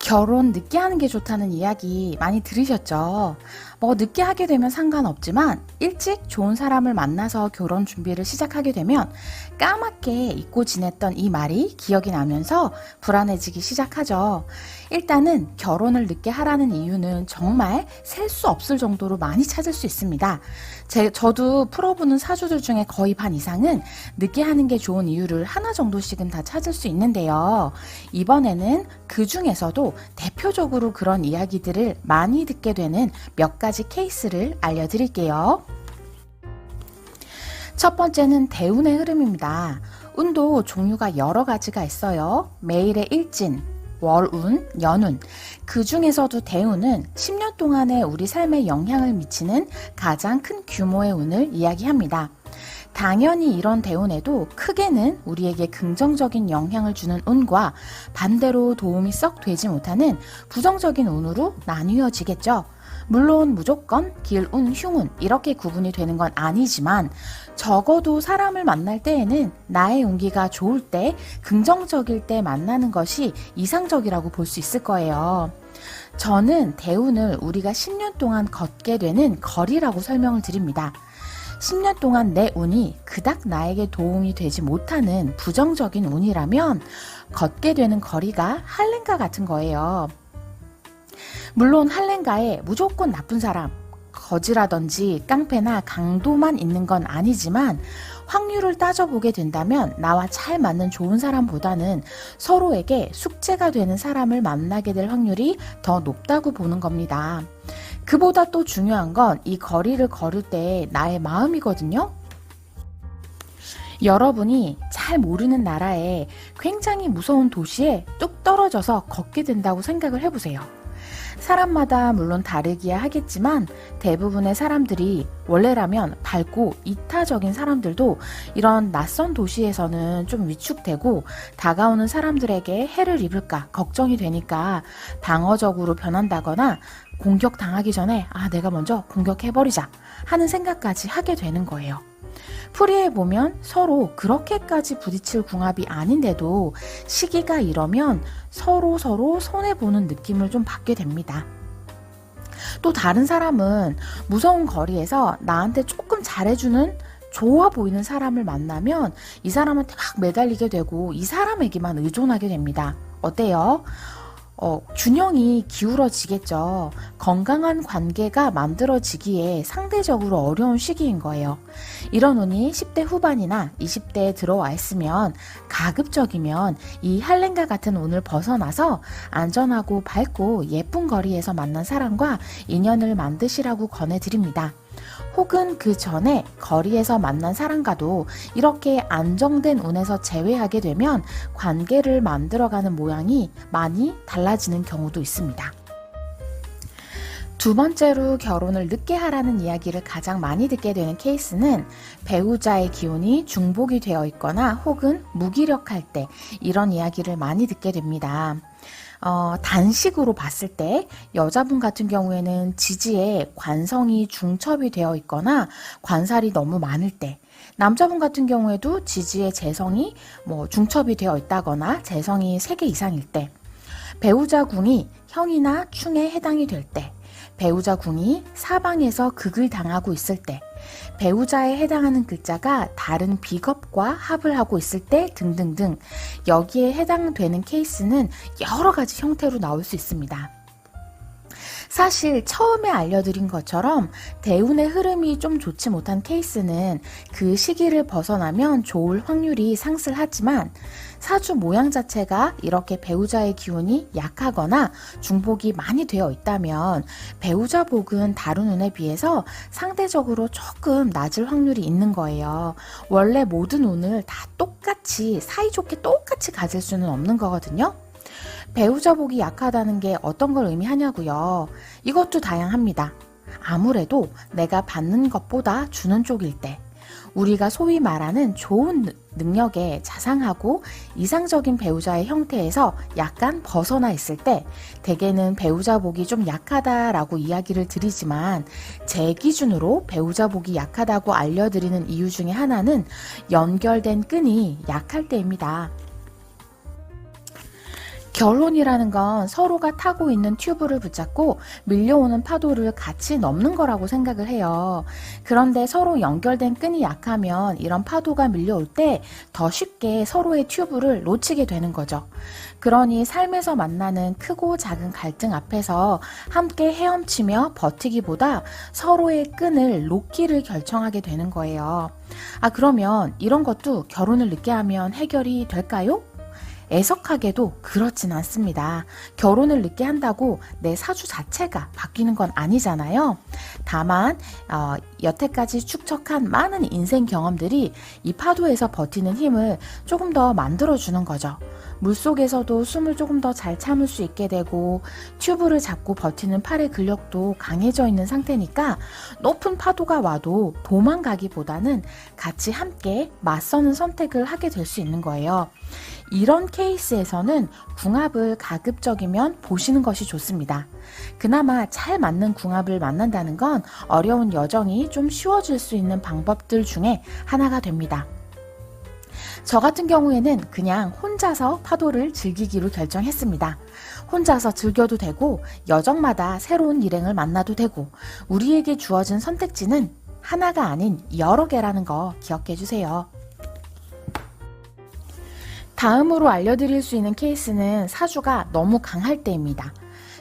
결혼 늦게 하는 게 좋다는 이야기 많이 들으셨죠? 뭐 늦게 하게 되면 상관없지만 일찍 좋은 사람을 만나서 결혼 준비를 시작하게 되면 까맣게 잊고 지냈던 이 말이 기억이 나면서 불안해지기 시작하죠. 일단은 결혼을 늦게 하라는 이유는 정말 셀 수 없을 정도로 많이 찾을 수 있습니다. 저도 풀어보는 사주들 중에 거의 반 이상은 늦게 하는 게 좋은 이유를 하나 정도씩은 다 찾을 수 있는데요. 이번에는 그 중에서도 대표적으로 그런 이야기들을 많이 듣게 되는 몇 가지 케이스를 알려드릴게요. 첫 번째는 대운의 흐름입니다. 운도 종류가 여러 가지가 있어요. 매일의 일진, 월운, 연운. 그 중에서도 대운은 10년 동안의 우리 삶에 영향을 미치는 가장 큰 규모의 운을 이야기합니다. 당연히 이런 대운에도 크게는 우리에게 긍정적인 영향을 주는 운과 반대로 도움이 썩 되지 못하는 부정적인 운으로 나뉘어지겠죠. 물론 무조건 길운, 흉운 이렇게 구분이 되는 건 아니지만 적어도 사람을 만날 때에는 나의 운기가 좋을 때, 긍정적일 때 만나는 것이 이상적이라고 볼 수 있을 거예요. 저는 대운을 우리가 10년 동안 걷게 되는 거리라고 설명을 드립니다. 10년 동안 내 운이 그닥 나에게 도움이 되지 못하는 부정적인 운이라면 걷게 되는 거리가 할렘과 같은 거예요. 물론 할렘가에 무조건 나쁜 사람, 거지라든지 깡패나 강도만 있는 건 아니지만 확률을 따져보게 된다면 나와 잘 맞는 좋은 사람보다는 서로에게 숙제가 되는 사람을 만나게 될 확률이 더 높다고 보는 겁니다. 그보다 또 중요한 건 이 거리를 걸을 때 나의 마음이거든요. 여러분이 잘 모르는 나라에 굉장히 무서운 도시에 뚝 떨어져서 걷게 된다고 생각을 해보세요. 사람마다 물론 다르기야 하겠지만 대부분의 사람들이 원래라면 밝고 이타적인 사람들도 이런 낯선 도시에서는 좀 위축되고 다가오는 사람들에게 해를 입을까 걱정이 되니까 방어적으로 변한다거나 공격당하기 전에 내가 먼저 공격해버리자 하는 생각까지 하게 되는 거예요. 풀이해보면 서로 그렇게까지 부딪힐 궁합이 아닌데도 시기가 이러면 서로 손해보는 느낌을 좀 받게 됩니다. 또 다른 사람은 무서운 거리에서 나한테 조금 잘해주는 좋아 보이는 사람을 만나면 이 사람한테 막 매달리게 되고 이 사람에게만 의존하게 됩니다. 어때요? 균형이 기울어지겠죠. 건강한 관계가 만들어지기에 상대적으로 어려운 시기인 거예요. 이런 운이 10대 후반이나 20대에 들어와 있으면 가급적이면 이 할렘과 같은 운을 벗어나서 안전하고 밝고 예쁜 거리에서 만난 사람과 인연을 만드시라고 권해드립니다. 혹은 그 전에 거리에서 만난 사람과도 이렇게 안정된 운에서 제외하게 되면 관계를 만들어가는 모양이 많이 달라지는 경우도 있습니다. 두 번째로 결혼을 늦게 하라는 이야기를 가장 많이 듣게 되는 케이스는 배우자의 기운이 중복이 되어 있거나 혹은 무기력할 때 이런 이야기를 많이 듣게 됩니다. 단식으로 봤을 때 여자분 같은 경우에는 지지에 관성이 중첩이 되어 있거나 관살이 너무 많을 때, 남자분 같은 경우에도 지지에 재성이 중첩이 되어 있다거나 재성이 3개 이상일 때, 배우자 궁이 형이나 충에 해당이 될 때, 배우자 궁이 사방에서 극을 당하고 있을 때, 배우자에 해당하는 글자가 다른 비겁과 합을 하고 있을 때 등등등 여기에 해당되는 케이스는 여러 가지 형태로 나올 수 있습니다. 사실 처음에 알려드린 것처럼 대운의 흐름이 좀 좋지 못한 케이스는 그 시기를 벗어나면 좋을 확률이 상승하지만 사주 모양 자체가 이렇게 배우자의 기운이 약하거나 중복이 많이 되어 있다면 배우자 복은 다른 운에 비해서 상대적으로 조금 낮을 확률이 있는 거예요. 원래 모든 운을 다 똑같이 사이좋게 똑같이 가질 수는 없는 거거든요. 배우자 복이 약하다는 게 어떤 걸 의미하냐고요. 이것도 다양합니다. 아무래도 내가 받는 것보다 주는 쪽일 때, 우리가 소위 말하는 좋은 능력에 자상하고 이상적인 배우자의 형태에서 약간 벗어나 있을 때 대개는 배우자 복이 좀 약하다라고 이야기를 드리지만 제 기준으로 배우자 복이 약하다고 알려드리는 이유 중에 하나는 연결된 끈이 약할 때입니다. 결혼이라는 건 서로가 타고 있는 튜브를 붙잡고 밀려오는 파도를 같이 넘는 거라고 생각을 해요. 그런데 서로 연결된 끈이 약하면 이런 파도가 밀려올 때 더 쉽게 서로의 튜브를 놓치게 되는 거죠. 그러니 삶에서 만나는 크고 작은 갈등 앞에서 함께 헤엄치며 버티기보다 서로의 끈을 놓기를 결정하게 되는 거예요. 그러면 이런 것도 결혼을 늦게 하면 해결이 될까요? 애석하게도 그렇진 않습니다. 결혼을 늦게 한다고 내 사주 자체가 바뀌는 건 아니잖아요. 다만 여태까지 축적한 많은 인생 경험들이 이 파도에서 버티는 힘을 조금 더 만들어주는 거죠. 물속에서도 숨을 조금 더 잘 참을 수 있게 되고 튜브를 잡고 버티는 팔의 근력도 강해져 있는 상태니까 높은 파도가 와도 도망가기보다는 같이 함께 맞서는 선택을 하게 될 수 있는 거예요. 이런 케이스에서는 궁합을 가급적이면 보시는 것이 좋습니다. 그나마 잘 맞는 궁합을 만난다는 건 어려운 여정이 좀 쉬워질 수 있는 방법들 중에 하나가 됩니다. 저 같은 경우에는 그냥 혼자서 파도를 즐기기로 결정했습니다. 혼자서 즐겨도 되고 여정마다 새로운 일행을 만나도 되고 우리에게 주어진 선택지는 하나가 아닌 여러 개라는 거 기억해 주세요. 다음으로 알려드릴 수 있는 케이스는 사주가 너무 강할 때입니다.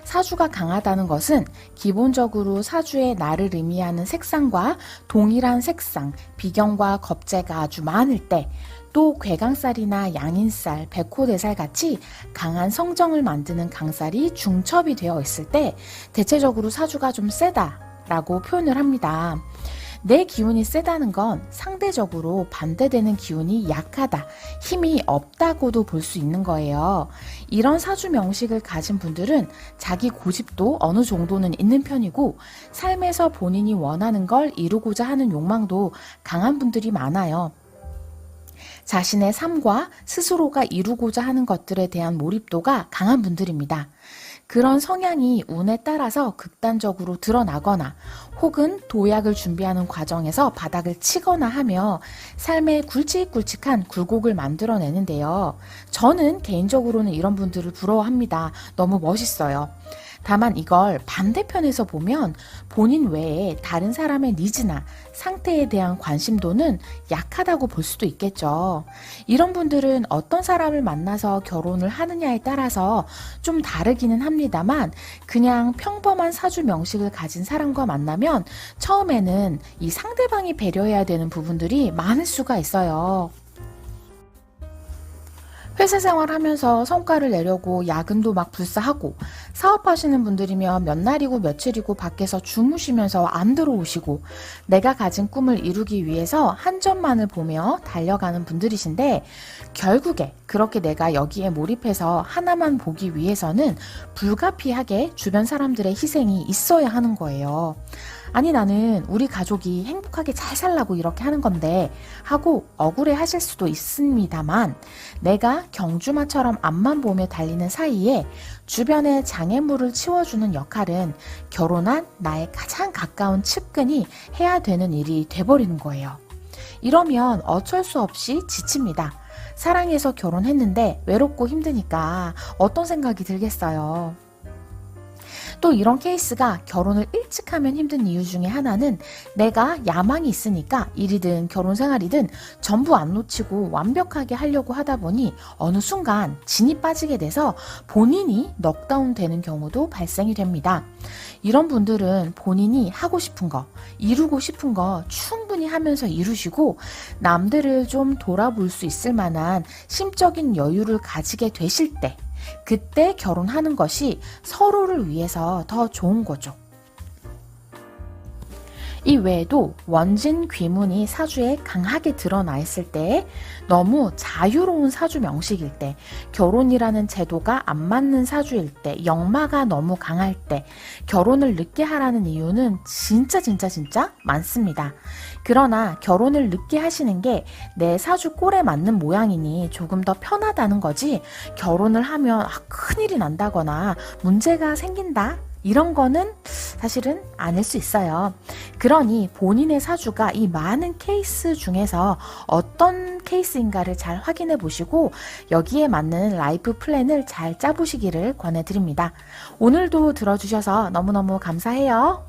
사주가 강하다는 것은 기본적으로 사주의 나를 의미하는 색상과 동일한 색상, 비경과 겁재가 아주 많을 때, 또 괴강살이나 양인살, 백호대살 같이 강한 성정을 만드는 강살이 중첩이 되어 있을 때 대체적으로 사주가 좀 세다라고 표현을 합니다. 내 기운이 세다는 건 상대적으로 반대되는 기운이 약하다, 힘이 없다고도 볼 수 있는 거예요. 이런 사주 명식을 가진 분들은 자기 고집도 어느 정도는 있는 편이고 삶에서 본인이 원하는 걸 이루고자 하는 욕망도 강한 분들이 많아요. 자신의 삶과 스스로가 이루고자 하는 것들에 대한 몰입도가 강한 분들입니다. 그런 성향이 운에 따라서 극단적으로 드러나거나 혹은 도약을 준비하는 과정에서 바닥을 치거나 하며 삶에 굵직굵직한 굴곡을 만들어내는데요. 저는 개인적으로는 이런 분들을 부러워합니다. 너무 멋있어요. 다만 이걸 반대편에서 보면 본인 외에 다른 사람의 니즈나 상태에 대한 관심도는 약하다고 볼 수도 있겠죠. 이런 분들은 어떤 사람을 만나서 결혼을 하느냐에 따라서 좀 다르기는 합니다만 그냥 평범한 사주 명식을 가진 사람과 만나면 처음에는 이 상대방이 배려해야 되는 부분들이 많을 수가 있어요. 회사 생활하면서 성과를 내려고 야근도 막 불사하고 사업하시는 분들이면 몇 날이고 며칠이고 밖에서 주무시면서 안 들어오시고 내가 가진 꿈을 이루기 위해서 한 점만을 보며 달려가는 분들이신데 결국에 그렇게 내가 여기에 몰입해서 하나만 보기 위해서는 불가피하게 주변 사람들의 희생이 있어야 하는 거예요. 아니 나는 우리 가족이 행복하게 잘 살라고 이렇게 하는 건데 하고 억울해 하실 수도 있습니다만 내가 경주마처럼 앞만 보며 달리는 사이에 주변의 장애물을 치워주는 역할은 결혼한 나의 가장 가까운 측근이 해야 되는 일이 돼버리는 거예요. 이러면 어쩔 수 없이 지칩니다. 사랑해서 결혼했는데 외롭고 힘드니까 어떤 생각이 들겠어요. 또 이런 케이스가 결혼을 일찍 하면 힘든 이유 중에 하나는 내가 야망이 있으니까 일이든 결혼 생활이든 전부 안 놓치고 완벽하게 하려고 하다 보니 어느 순간 진이 빠지게 돼서 본인이 넉다운 되는 경우도 발생이 됩니다. 이런 분들은 본인이 하고 싶은 거, 이루고 싶은 거 충분히 하면서 이루시고 남들을 좀 돌아볼 수 있을 만한 심적인 여유를 가지게 되실 때 그때 결혼하는 것이 서로를 위해서 더 좋은 거죠. 이 외에도 원진 귀문이 사주에 강하게 드러나 있을 때, 너무 자유로운 사주 명식일 때, 결혼이라는 제도가 안 맞는 사주일 때, 역마가 너무 강할 때 결혼을 늦게 하라는 이유는 진짜 많습니다. 그러나 결혼을 늦게 하시는 게 내 사주 꼴에 맞는 모양이니 조금 더 편하다는 거지, 결혼을 하면 큰일이 난다거나 문제가 생긴다 이런 거는 사실은 아닐 수 있어요. 그러니 본인의 사주가 이 많은 케이스 중에서 어떤 케이스인가를 잘 확인해 보시고 여기에 맞는 라이프 플랜을 잘 짜보시기를 권해드립니다. 오늘도 들어주셔서 너무너무 감사해요.